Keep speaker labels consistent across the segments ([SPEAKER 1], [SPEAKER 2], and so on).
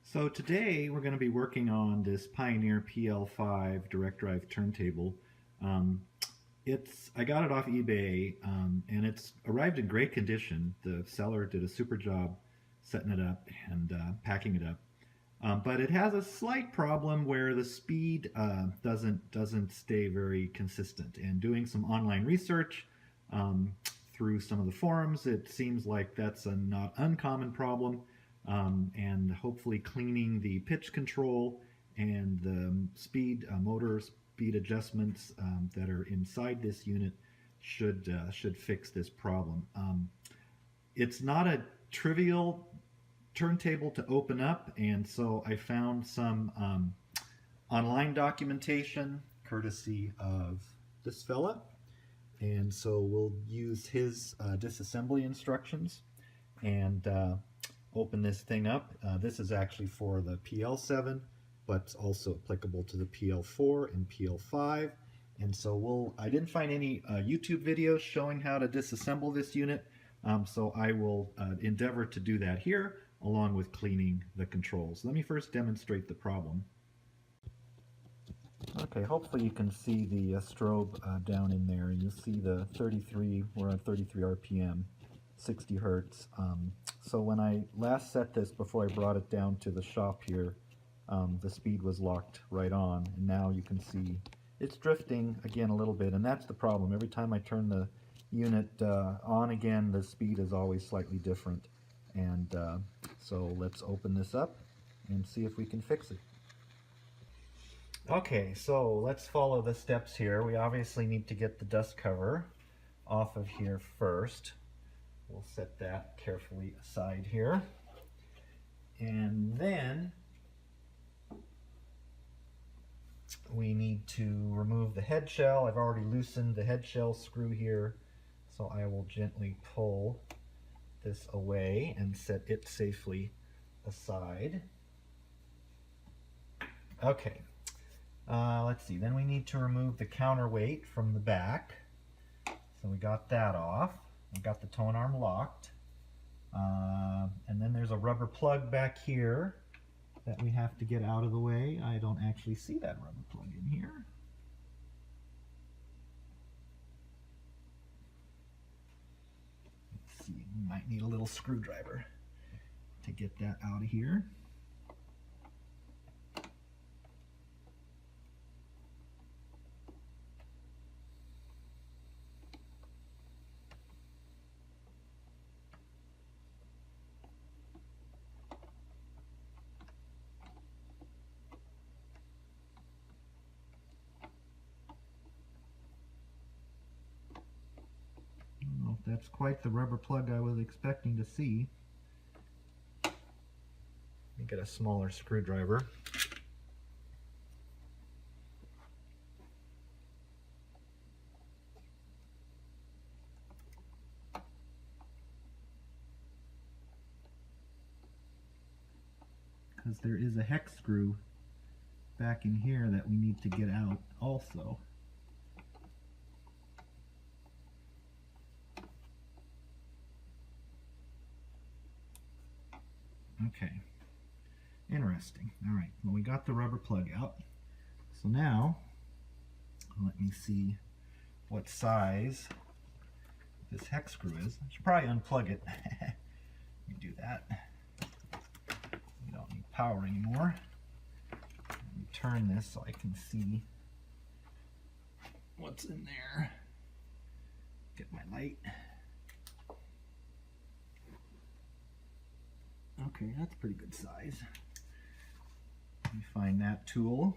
[SPEAKER 1] So today we're going to be working on this Pioneer PL-5 direct drive turntable. I got it off eBay and it's arrived in great condition. The seller did a super job setting it up and packing it up. But it has a slight problem where the speed doesn't stay very consistent. And doing some online research through some of the forums, it seems like that's a not uncommon problem. And hopefully cleaning the pitch control and the motor speed adjustments that are inside this unit should fix this problem. It's not a trivial turntable to open up, and so I found some online documentation courtesy of this fella, and so we'll use his disassembly instructions and open this thing up. This is actually for the PL-7, but it's also applicable to the PL-4 and PL-5. And so I didn't find any YouTube videos showing how to disassemble this unit, so I will endeavor to do that here, along with cleaning the controls. Let me first demonstrate the problem. Okay, hopefully you can see the strobe down in there, and you see the 33, we're on 33 RPM. 60 hertz. So when I last set this before I brought it down to the shop here, the speed was locked right on, and now you can see it's drifting again a little bit, and that's the problem. Every time I turn the unit on again, the speed is always slightly different. And so let's open this up and see if we can fix it. Okay, so let's follow the steps here. We obviously need to get the dust cover off of here first. We'll set that carefully aside here. And then we need to remove the head shell. I've already loosened the head shell screw here, so I will gently pull this away and set it safely aside. Okay, let's see. Then we need to remove the counterweight from the back. So we got that off. I've got the tone arm locked, and then there's a rubber plug back here that we have to get out of the way. I don't actually see that rubber plug in here. Let's see, we might need a little screwdriver to get that out of here. That's quite the rubber plug I was expecting to see. Let me get a smaller screwdriver. Because there is a hex screw back in here that we need to get out also. Okay, interesting. All right, well, we got the rubber plug out. So now, let me see what size this hex screw is. I should probably unplug it. Let me do that. We don't need power anymore. Let me turn this so I can see what's in there. Get my light. Okay, that's pretty good size. Let me find that tool.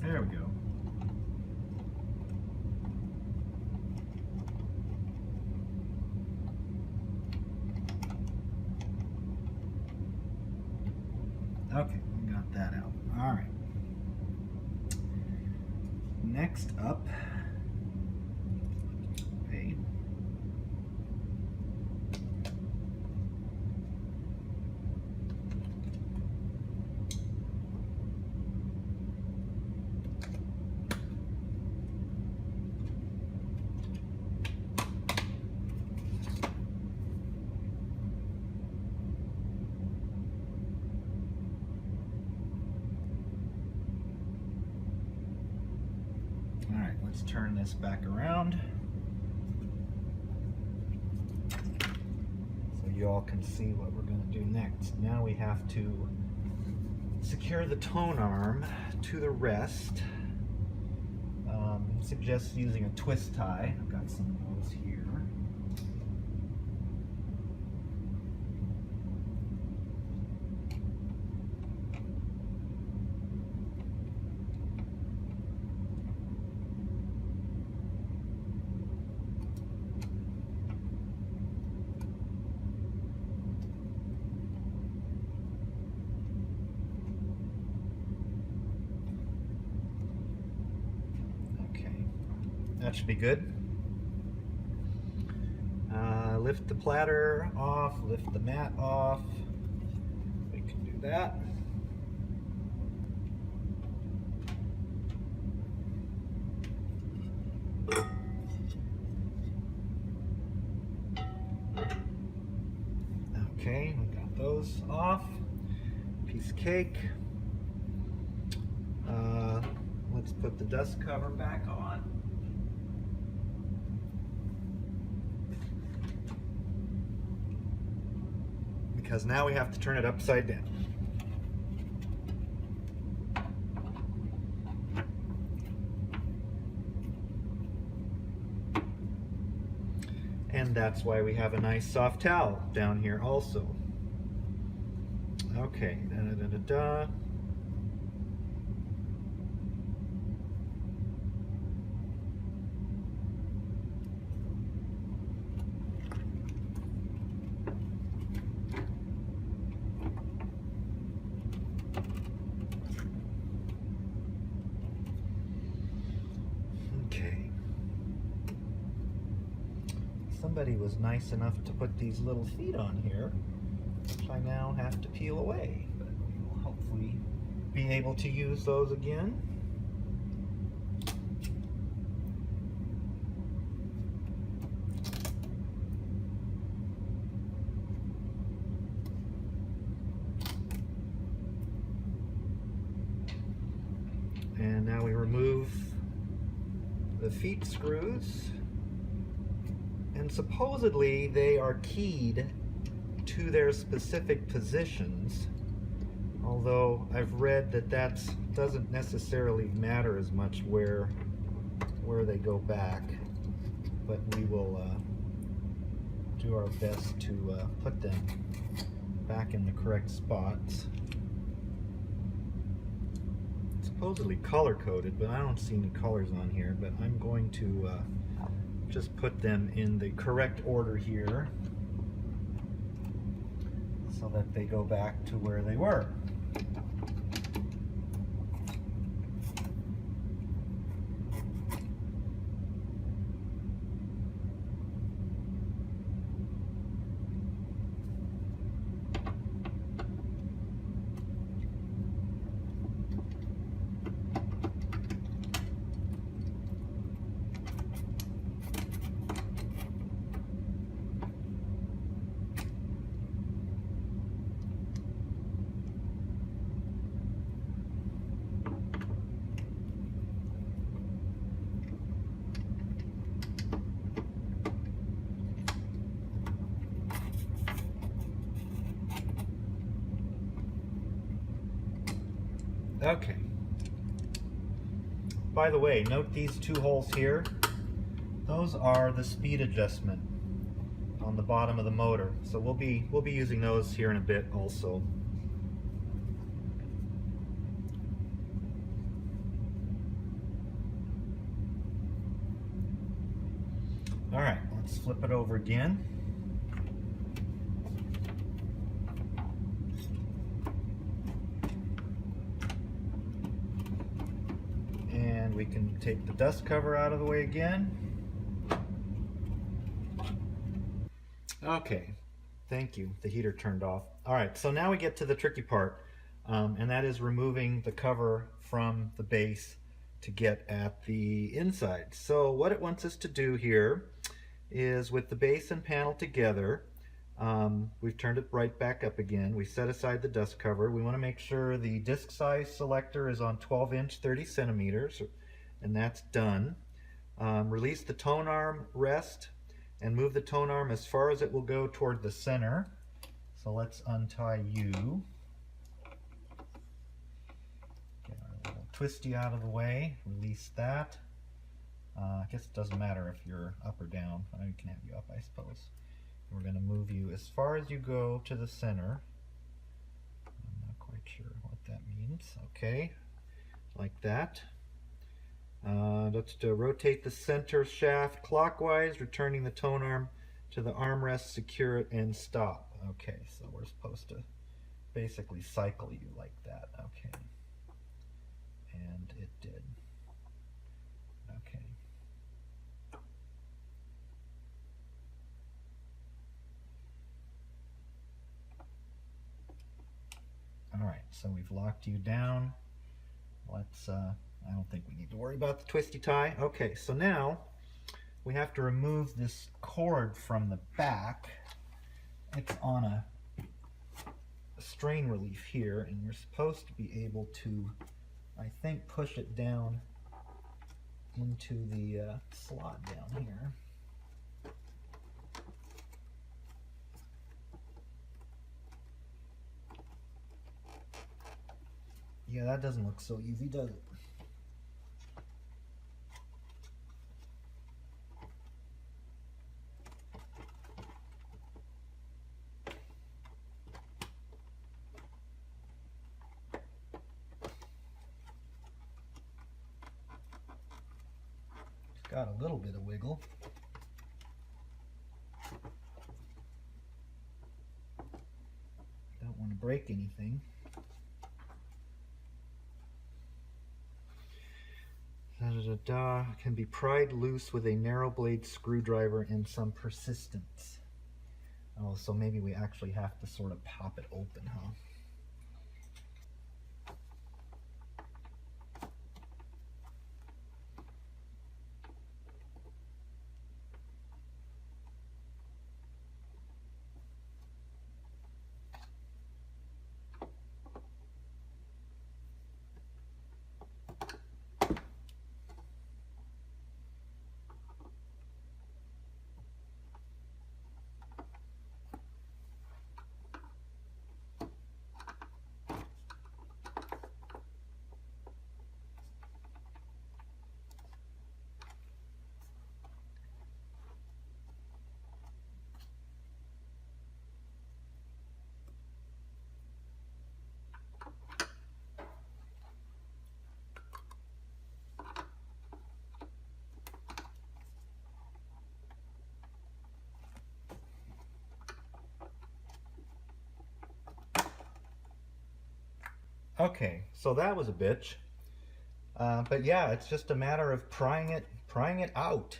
[SPEAKER 1] There we go. Okay, we got that out. All right. Next up, let's turn this back around so you all can see what we're going to do next. Now we have to secure the tone arm to the rest. Suggest using a twist tie. I've got some of those here. That should be good. Lift the platter off, lift the mat off. We can do that. Okay, we got those off. Piece of cake. Let's put the dust cover back on. Because now we have to turn it upside down. And that's why we have a nice soft towel down here also. Okay, da-da-da-da-da. Somebody was nice enough to put these little feet on here, which I now have to peel away, but we will hopefully be able to use those again. And now we remove the feet screws. And supposedly they are keyed to their specific positions, although I've read that that doesn't necessarily matter as much where they go back, but we will do our best to put them back in the correct spots. It's supposedly color coded, but I don't see any colors on here, but I'm going to just put them in the correct order here so that they go back to where they were. Okay. By the way, note these two holes here. Those are the speed adjustment on the bottom of the motor. So we'll be using those here in a bit also. All right, let's flip it over again. We can take the dust cover out of the way again. Okay, thank you. The heater turned off. All right, so now we get to the tricky part, and that is removing the cover from the base to get at the inside. So what it wants us to do here is, with the base and panel together, we've turned it right back up again. We set aside the dust cover. We want to make sure the disc size selector is on 12" 30 centimeters, and that's done. Release the tone arm rest and move the tone arm as far as it will go toward the center. So let's untie you. Get our little twisty out of the way. Release that. I guess it doesn't matter if you're up or down. I can have you up, I suppose. We're going to move you as far as you go to the center. I'm not quite sure what that means. Okay, like that. Let's rotate the center shaft clockwise, returning the tone arm to the armrest, secure it, and stop. Okay, so we're supposed to basically cycle you like that. Okay, and it did. Okay. All right, so we've locked you down. Let's, I don't think we need to worry about the twisty tie. Okay, so now we have to remove this cord from the back. It's on a strain relief here, and we're supposed to be able to, I think, push it down into the slot down here. Yeah, that doesn't look so easy, does it? It's got a little bit of wiggle. Don't want to break anything. Can be pried loose with a narrow blade screwdriver and some persistence. Oh, so maybe we actually have to sort of pop it open, huh? Okay, so that was a bitch. But yeah, it's just a matter of prying it out.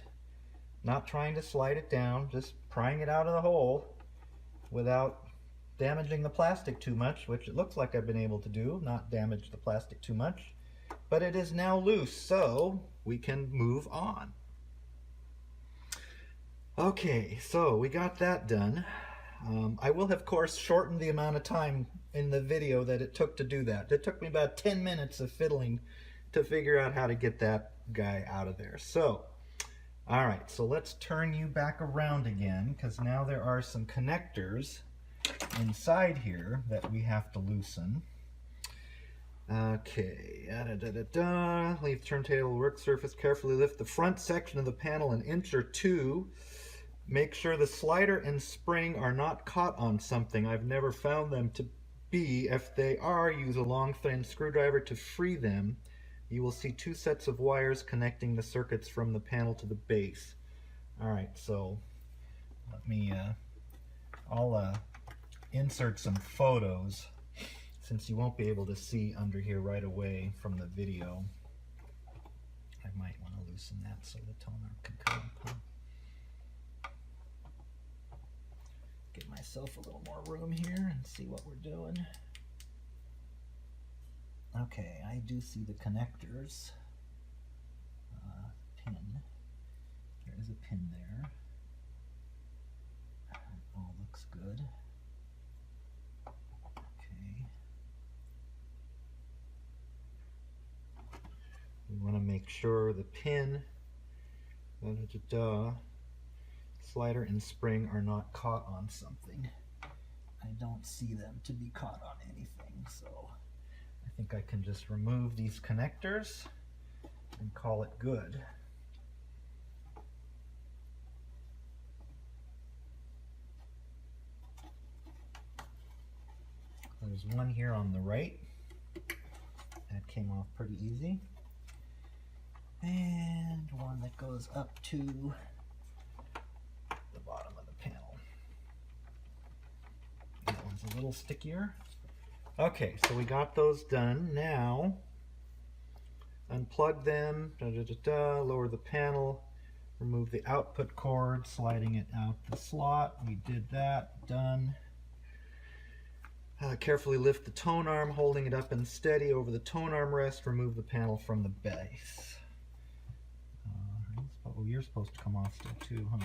[SPEAKER 1] Not trying to slide it down, just prying it out of the hole without damaging the plastic too much, which it looks like I've been able to do, not damage the plastic too much. But it is now loose, so we can move on. Okay, so we got that done. I will, of course, shorten the amount of time in the video that it took to do that. It took me about 10 minutes of fiddling to figure out how to get that guy out of there. So, all right, so let's turn you back around again, because now there are some connectors inside here that we have to loosen. Okay, leave turntable work surface, carefully lift the front section of the panel an inch or two. Make sure the slider and spring are not caught on something. I've never found them to be. If they are, use a long thin screwdriver to free them. You will see two sets of wires connecting the circuits from the panel to the base. Alright, so let me, I'll insert some photos since you won't be able to see under here right away from the video. I might want to loosen that so the toner can come up. Get myself a little more room here and see what we're doing. Okay, I do see the connectors. Pin. There is a pin there. All looks good. Okay. We want to make sure the pin Da-da-da-da. Slider and spring are not caught on something. I don't see them to be caught on anything, so I think I can just remove these connectors and call it good. There's one here on the right. That came off pretty easy. And one that goes up to the bottom of the panel. That one's a little stickier. Okay, so we got those done. Now, unplug them, lower the panel, remove the output cord, sliding it out the slot. We did that, done. Carefully lift the tone arm, holding it up and steady over the tone arm rest. Remove the panel from the base. Oh, you're supposed to come off still too, huh?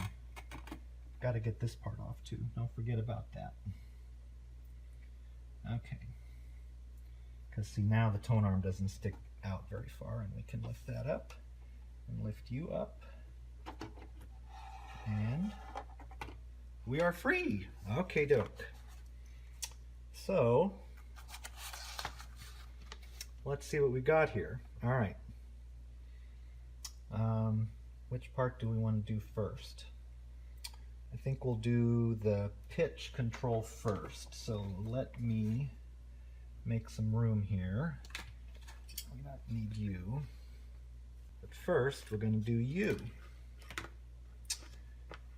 [SPEAKER 1] Got to get this part off too. Don't forget about that. Okay. Because see, now the tone arm doesn't stick out very far, and we can lift that up and lift you up. And we are free. Okay, doke. So, let's see what we got here. All right. Which part do we want to do first? I think we'll do the pitch control first. So let me make some room here. We don't need you. But first, we're going to do you.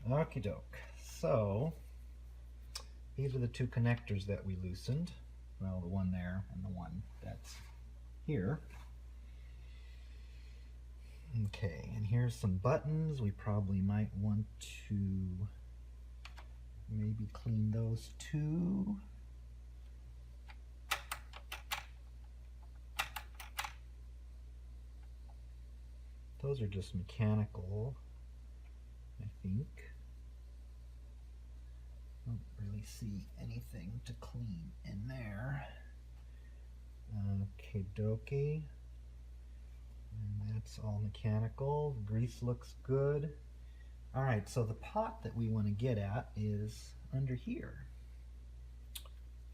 [SPEAKER 1] Okie doke. So, these are the two connectors that we loosened. Well, the one there and the one that's here. Okay, and here's some buttons. We probably might want to maybe clean those too. Those are just mechanical, I think. Don't really see anything to clean in there. Okay, dokie. And that's all mechanical. Grease looks good. All right, so the pot that we want to get at is under here.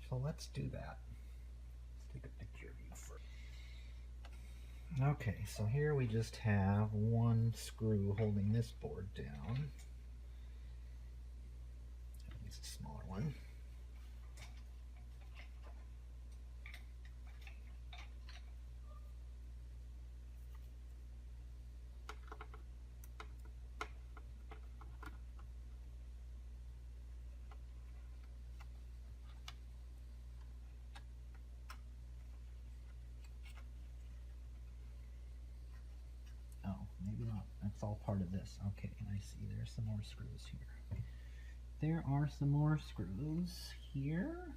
[SPEAKER 1] So let's do that. Let's take a picture of you first. Okay, so here we just have one screw holding this board down. Use a smaller one. Oh, maybe not. That's all part of this. Okay, and I see there's some more screws here. There are some more screws here.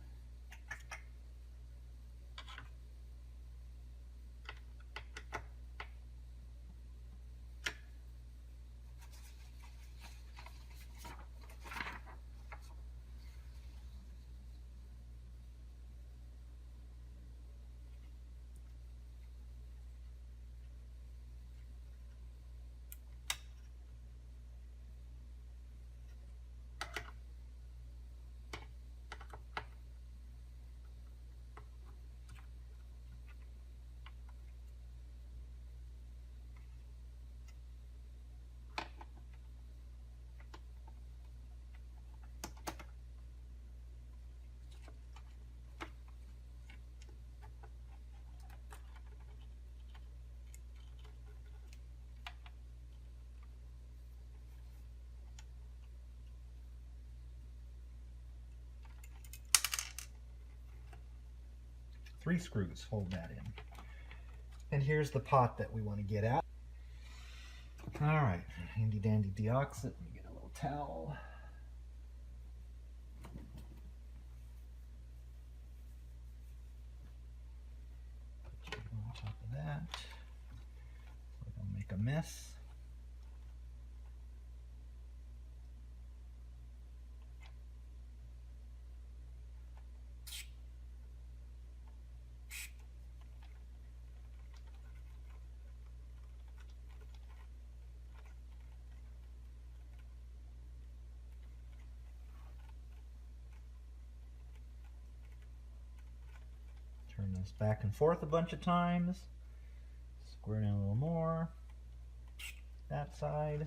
[SPEAKER 1] Three screws hold that in. And here's the pot that we want to get at. All right, handy dandy deoxit. Let me get a little towel. Put you on top of that so we don't make a mess. this back and forth a bunch of times. Square it in a little more. That side.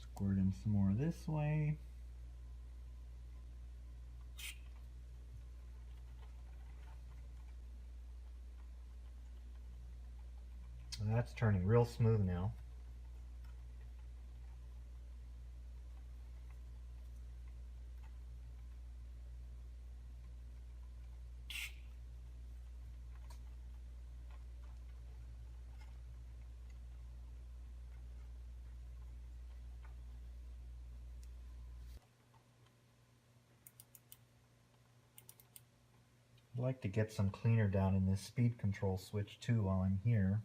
[SPEAKER 1] Squirt in some more this way. That's turning real smooth now. I'd like to get some cleaner down in this speed control switch too while I'm here.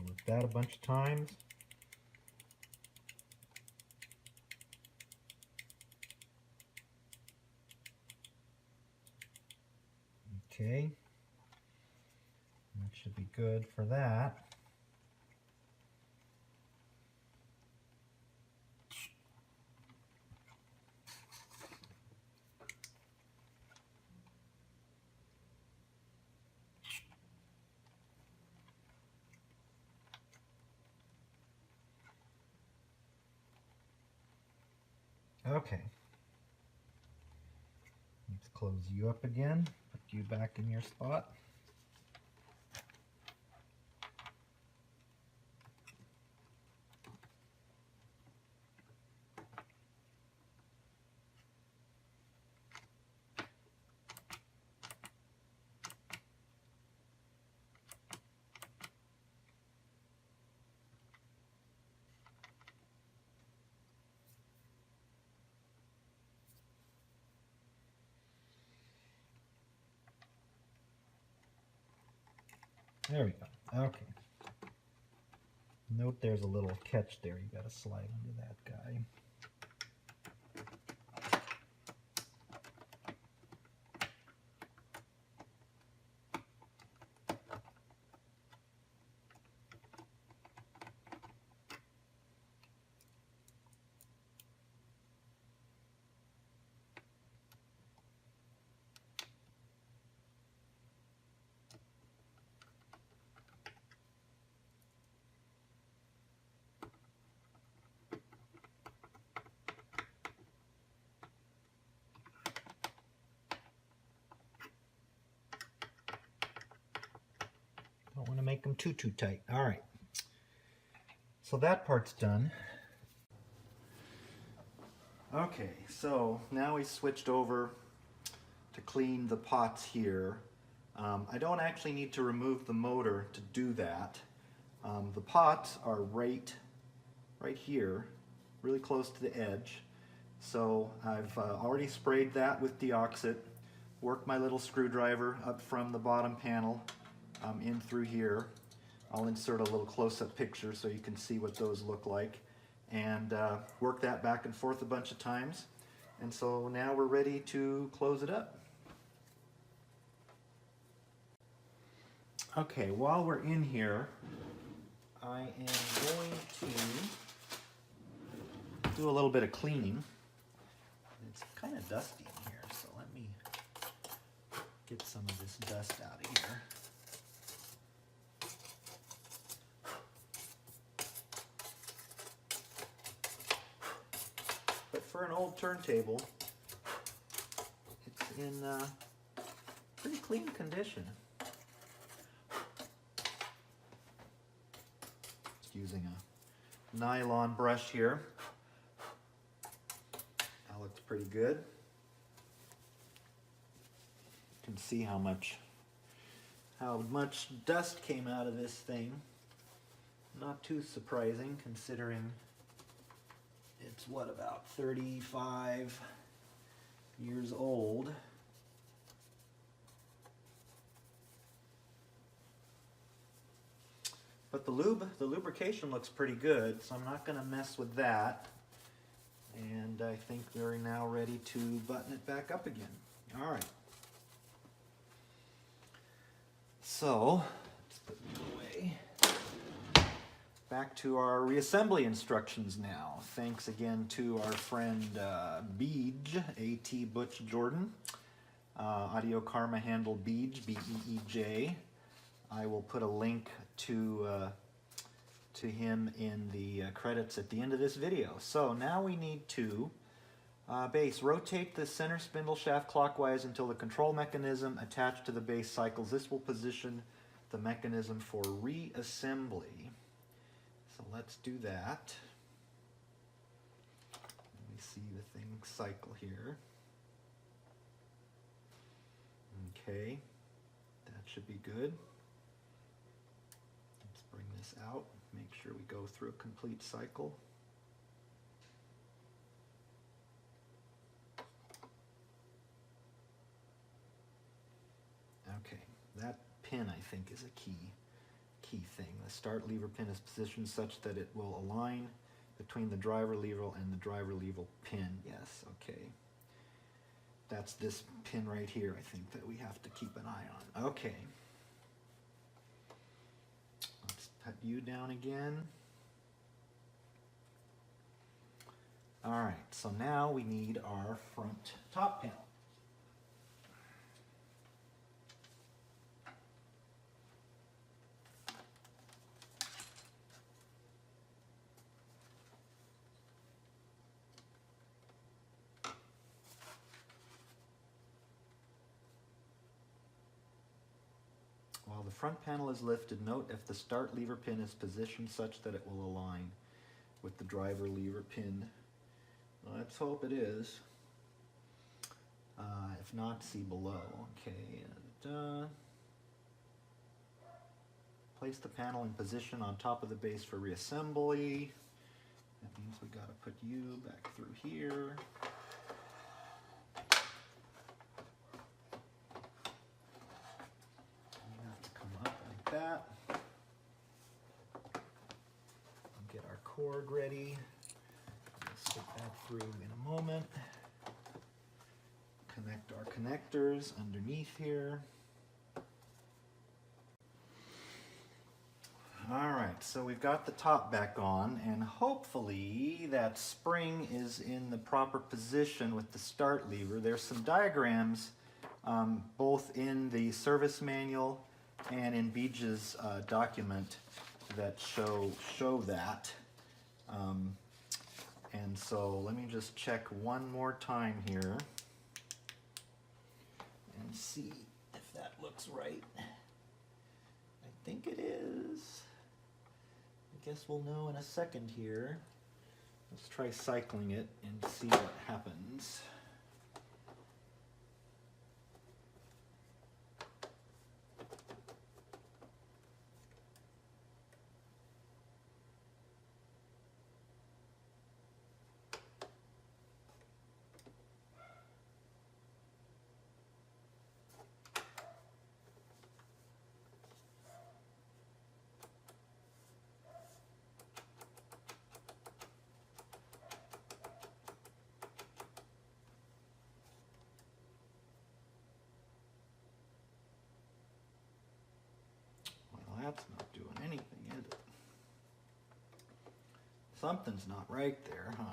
[SPEAKER 1] Work that a bunch of times. Okay, that should be good for that. Okay, let's close you up again, put you back in your spot. There we go. Okay. Note there's a little catch there. You got to slide under that guy. Don't want to make them too tight. All right. So that part's done. Okay, so now we switched over to clean the pots here. I don't actually need to remove the motor to do that. The pots are right here, really close to the edge. So I've already sprayed that with deoxit, worked my little screwdriver up from the bottom panel in through here. I'll insert a little close-up picture so you can see what those look like, and work that back and forth a bunch of times. And so now we're ready to close it up. Okay, while we're in here, I am going to do a little bit of cleaning. It's kind of dusty in here, so let me get some of this dust out of here. But for an old turntable, it's in pretty clean condition. Just using a nylon brush here. That looks pretty good. You can see how much dust came out of this thing. Not too surprising considering It's what, about 35 years old. But the lubrication looks pretty good, so I'm not going to mess with that. And I think we're now ready to button it back up again. All right. So, let's put it away. Back to our reassembly instructions now. Thanks again to our friend Beej, A.T. Butch Jordan. Audiokarma handle Beej, B-E-E-J. I will put a link to him in the credits at the end of this video. So now we need to base. Rotate the center spindle shaft clockwise until the control mechanism attached to the base cycles. This will position the mechanism for reassembly. So let's do that. Let me see the thing cycle here. Okay, that should be good. Let's bring this out, make sure we go through a complete cycle. Okay, that pin I think is a key thing. The start lever pin is positioned such that it will align between the driver lever and the driver lever pin. Yes, okay. That's this pin right here, I think, that we have to keep an eye on. Okay. Let's put you down again. All right, so now we need our front top panel. While the front panel is lifted, note if the start lever pin is positioned such that it will align with the driver lever pin. Well, let's hope it is. If not, see below. Okay. Place the panel in position on top of the base for reassembly. That means we got to put you back through here. That. Get our cord ready. We'll stick that through in a moment. Connect our connectors underneath here. Alright, so we've got the top back on, and hopefully that spring is in the proper position with the start lever. There's some diagrams both in the service manual and in Beej's document that show that. And so let me just check one more time here and see if that looks right. I think it is. I guess we'll know in a second here. Let's try cycling it and see what happens. That's not doing anything, is it? Something's not right there, huh?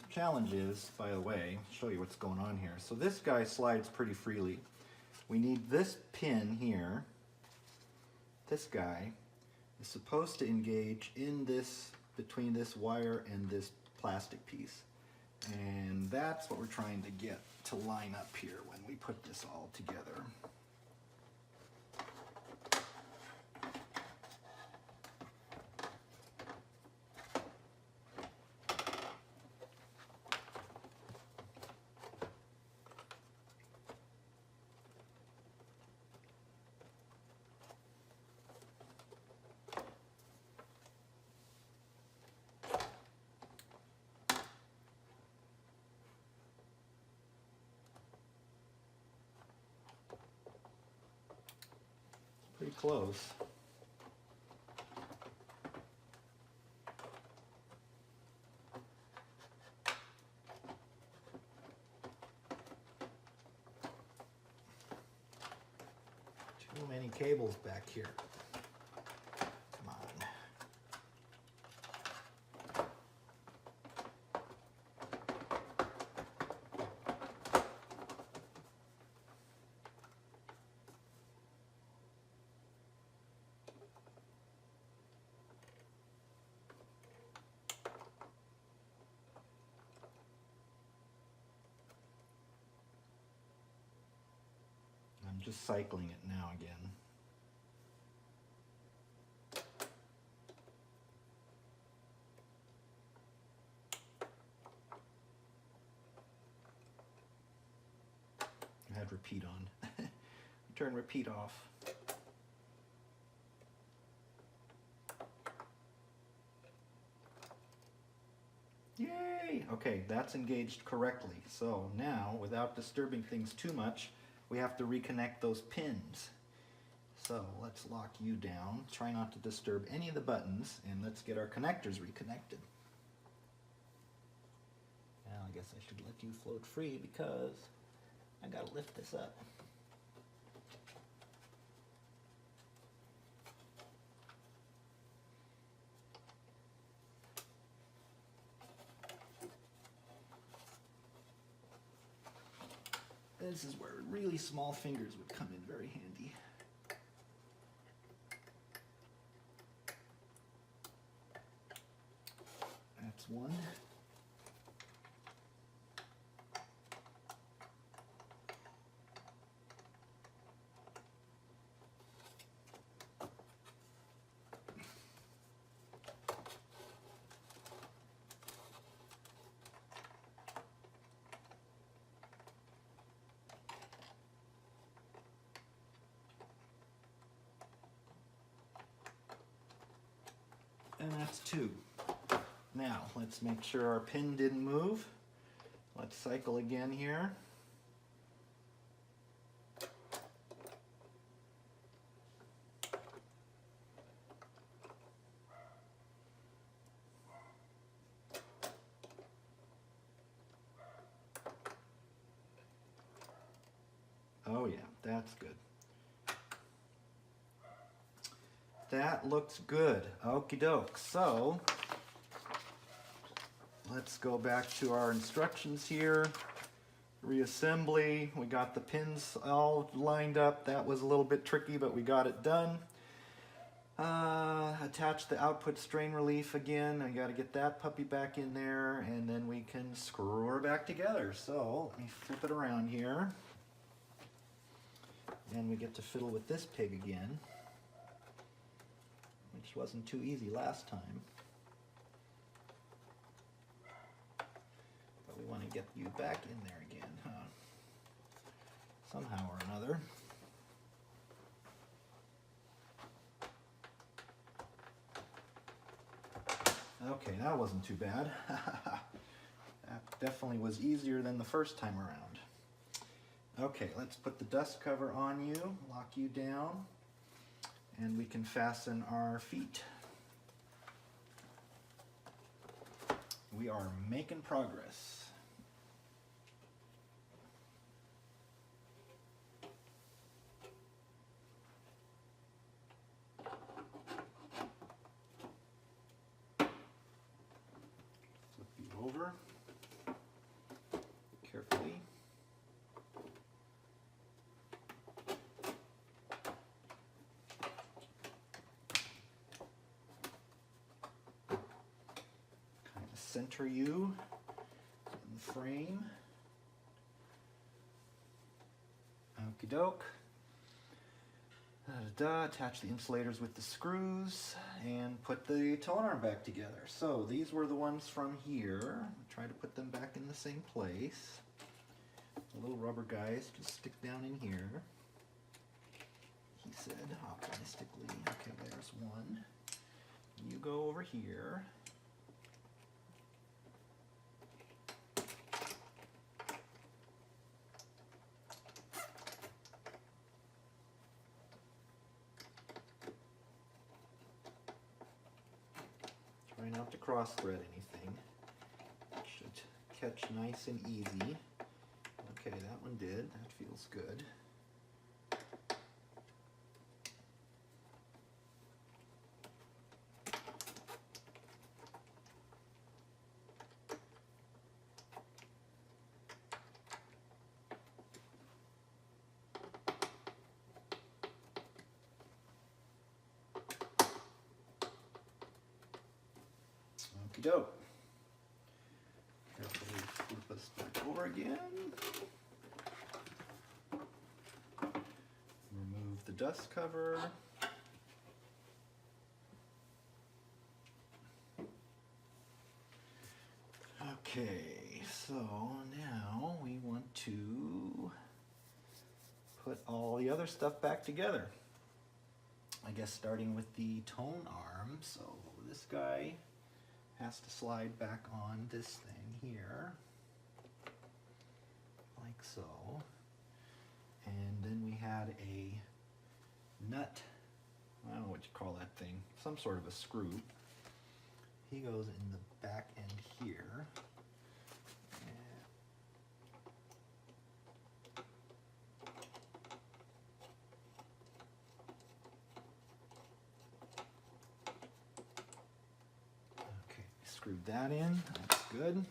[SPEAKER 1] Challenge is, by the way, I'll show you what's going on here. So this guy slides pretty freely. We need this pin here. This guy is supposed to engage in this
[SPEAKER 2] between this wire and this plastic piece. And that's what we're trying to get to line up here when we put this all together. Pretty close. Too many cables back here. Come on. I'm just cycling it now again. I had repeat on. Turn repeat off. Yay! Okay, that's engaged correctly. So now, without disturbing things too much, we have to reconnect those pins. So let's lock you down. Try not to disturb any of the buttons, and let's get our connectors reconnected. Now I guess I should let you float free because I gotta lift this up. This is where really small fingers would come in very handy. That's one. And that's two. Now, let's make sure our pin didn't move. Let's cycle again here. Oh yeah, that's good. That looks good. Okie doke. So let's go back to our instructions here. Reassembly. We got the pins all lined up. That was a little bit tricky, but we got it done. Attach the output strain relief again. I got to get that puppy back in there, and then we can screw her back together. So let me flip it around here. And we get to fiddle with this pig again, which wasn't too easy last time. But we want to get you back in there again, huh? Somehow or another. Okay, that wasn't too bad. That definitely was easier than the first time around. Okay, let's put the dust cover on you, lock you down, and we can fasten our feet. We are making progress. Flip you over carefully. center you in the frame. Okie doke. Attach the insulators with the screws and put the tone arm back together. So these were the ones from here. Try to put them back in the same place. The little rubber guys just stick down in here. He said optimistically. Okay, there's one. You go over here. Try not to cross thread anything. It should catch nice and easy. Okay, that one did. That feels good. Okie doke. Carefully flip us back over again. Remove the dust cover. Okay, so now we want to put all the other stuff back together. I guess starting with the tone arm. So this guy has to slide back on this thing here, like so. And then we had a nut, I don't know what you call that thing, some sort of a screw. He goes in the back end here. Okay, screwed that in, that's good.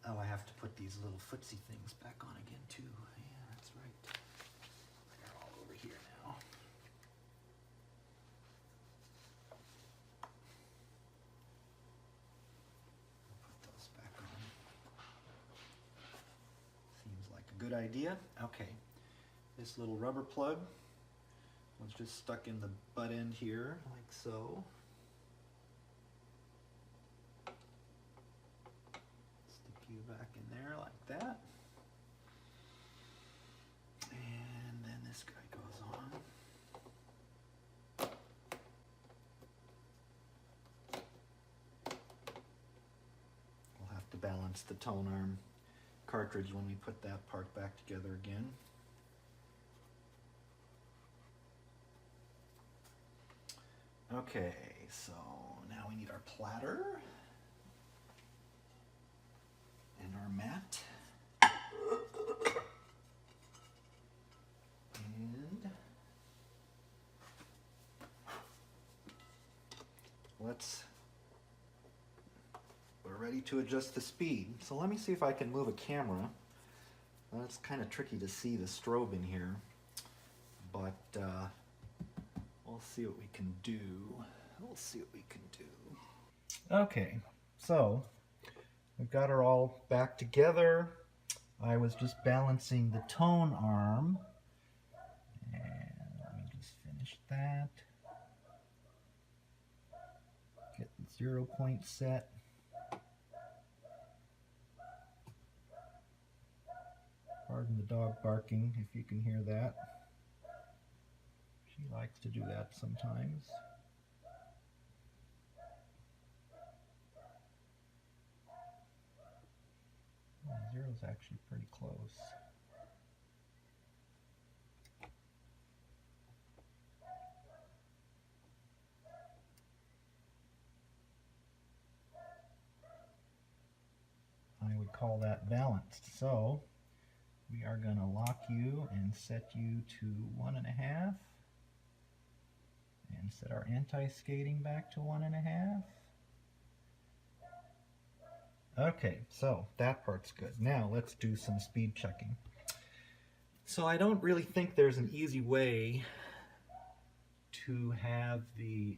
[SPEAKER 2] Oh, I have to put these little footsie things back on again too. Yeah, that's right. They're all over here now. I'll put those back on. Seems like a good idea. Okay, this little rubber plug was just stuck in the butt end here, like so. You back in there like that, and then this guy goes on. We'll have to balance the tone arm cartridge when we put that part back together again. Okay, so now we need our platter and our mat. And we're ready to adjust the speed. So let me see if I can move a camera. Well, it's kind of tricky to see the strobe in here, but we'll see what we can do. We'll see what we can do. Okay, so we've got her all back together. I was just balancing the tone arm. And let me just finish that. Get the 0 point set. Pardon the dog barking if you can hear that. She likes to do that sometimes. Zero's actually pretty close. I would call that balanced. So we are going to lock you and set you to 1.5 and set our anti-skating back to 1.5. Okay, so that part's good. Now let's do some speed checking. So I don't really think there's an easy way to have the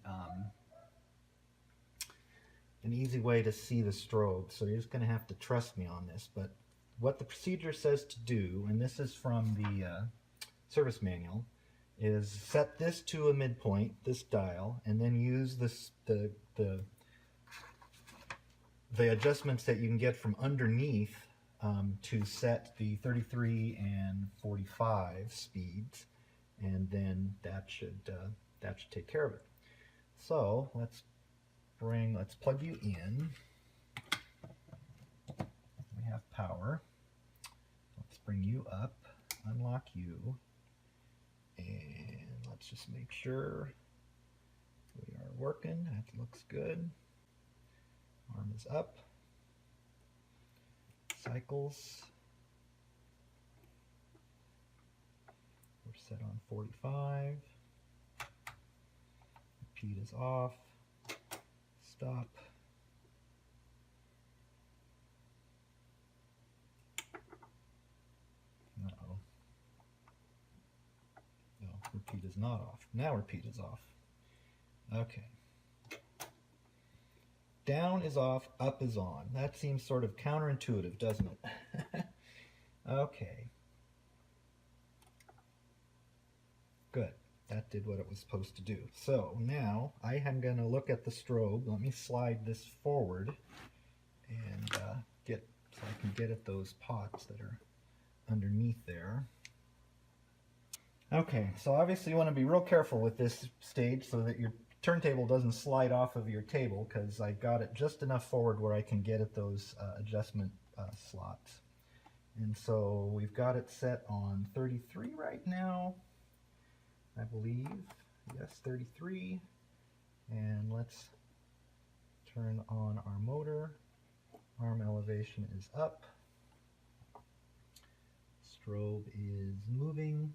[SPEAKER 2] an easy way to see the strobe, so you're just going to have to trust me on this. But what the procedure says to do, and this is from the service manual, is set this to a midpoint, this dial, and then use this the adjustments that you can get from underneath to set the 33 and 45 speeds, and then that should take care of it. So let's plug you in. We have power. Let's bring you up, unlock you, and let's just make sure we are working. That looks good. Arm is up. Cycles. We're set on 45. Repeat is off. Stop. Uh-oh. No, repeat is not off. Now repeat is off. Okay. Down is off, up is on. That seems sort of counterintuitive, doesn't it? Okay. Good. That did what it was supposed to do. So now I am going to look at the strobe. Let me slide this forward and so I can get at those pots that are underneath there. Okay, so obviously you want to be real careful with this stage so that your turntable doesn't slide off of your table, because I got it just enough forward where I can get at those adjustment slots. And so we've got it set on 33 right now, I believe. Yes, 33. And let's turn on our motor. Arm elevation is up. Strobe is moving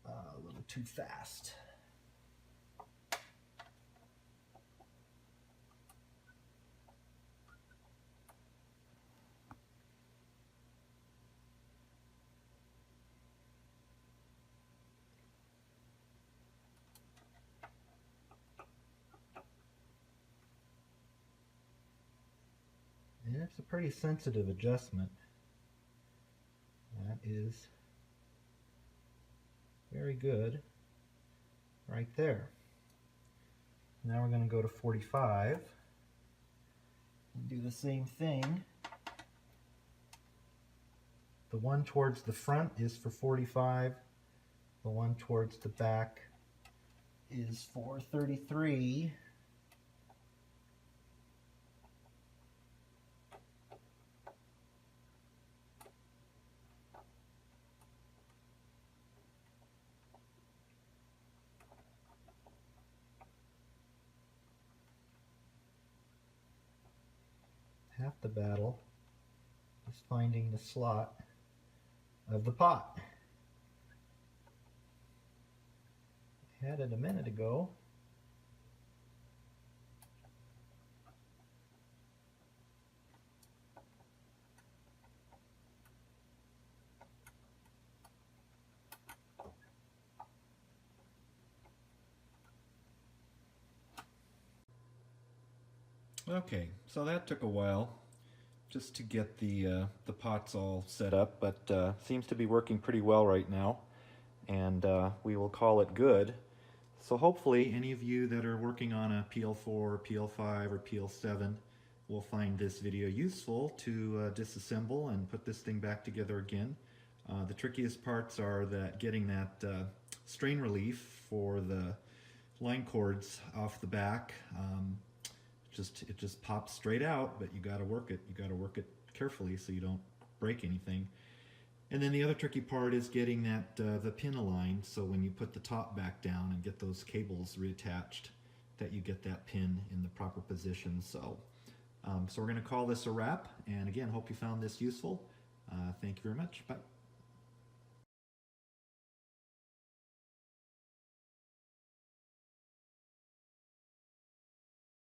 [SPEAKER 2] a little too fast. And it's a pretty sensitive adjustment. That is very good right there. Now we're going to go to 45 and do the same thing. The one towards the front is for 45. The one towards the back is for 33. Half the battle is finding the slot of the pot. I had it a minute ago. Okay, so that took a while just to get the pots all set up, but seems to be working pretty well right now, and we will call it good. So hopefully any of you that are working on a PL-4, PL-5, or PL-7 will find this video useful to disassemble and put this thing back together again. The trickiest parts are getting that strain relief for the line cords off the back. It just pops straight out, but you got to work it. You got to work it carefully so you don't break anything. And then the other tricky part is getting that the pin aligned, so when you put the top back down and get those cables reattached, that you get that pin in the proper position. So we're going to call this a wrap. And again, hope you found this useful. Thank you very much. Bye.